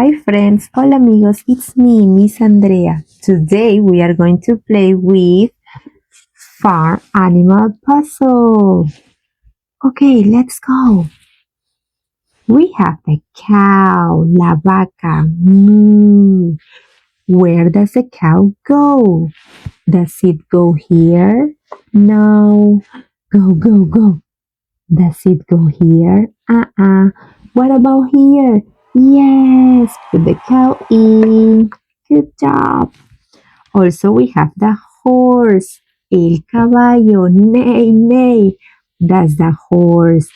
Hi friends, hola amigos, it's me, Miss Andrea. Today we are going to play with farm animal puzzle. Okay, let's go. We have the cow, la vaca, moo. Where does the cow go? Does it go here? No. Go, go, go. Does it go here? What about here? Yes, put the cow in. Good job. Also, we have the horse, el caballo, neigh, neigh. Does the horse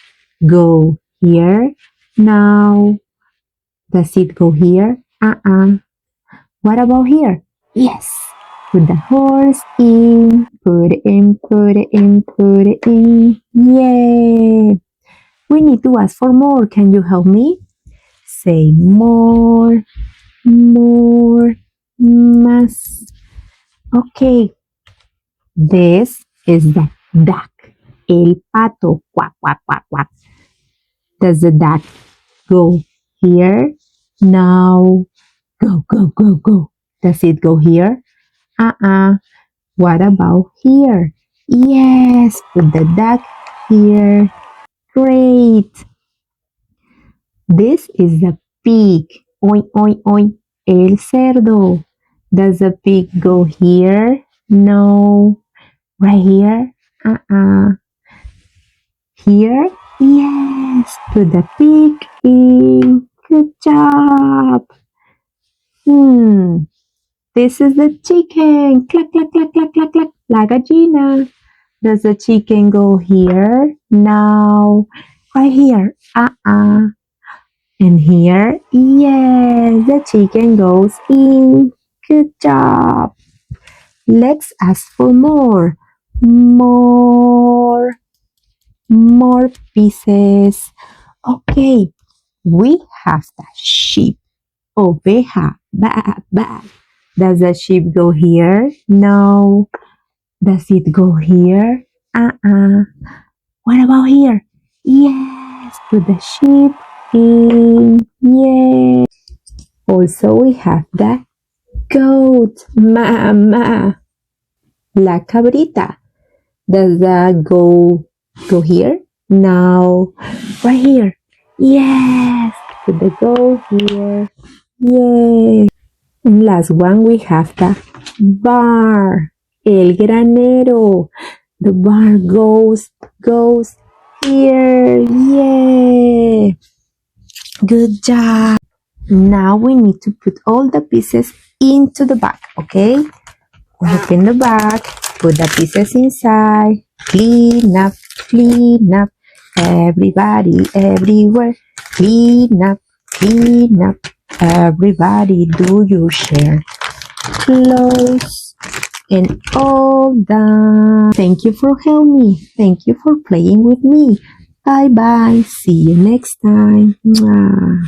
go here? No. Does it go here? What about here? Yes. Put the horse in. Put it in, put it in, put it in. Yay. We need to ask for more. Can you help me? Say more, more, más. Okay. This is the duck. El pato. Quack, quack, quack, quack. Does the duck go here? No. Go, go, go, go. Does it go here? What about here? Yes. Put the duck here. Great. This is the pig. Oink, oink, oink. El cerdo. Does the pig go here? No. Right here? Here? Yes. Put the pig in. Good job. This is the chicken. Clack, clack, clack, clack, clack, clack. La gallina. Does the chicken go here? No. Right here? And here? Yes, the chicken goes in. Good job. Let's ask for more. More pieces. Okay, we have the sheep. Oveja. Ba, ba. Does the sheep go here? No. Does it go here? What about here? Yes, put the sheep in. Yay. Also, we have the goat. Ma. La cabrita. Does the goat go here? No. Right here. Yes. Put the goat here. Yay. And last one, we have the bar. El granero. The bar goes here. Yay. Good job. Now we need to put all the pieces into the bag, okay? Open the bag, put the pieces inside, clean up, everybody, everywhere, clean up, everybody, do your share, close, and all done. Thank you for helping me, thank you for playing with me, bye bye, see you next time. Mwah.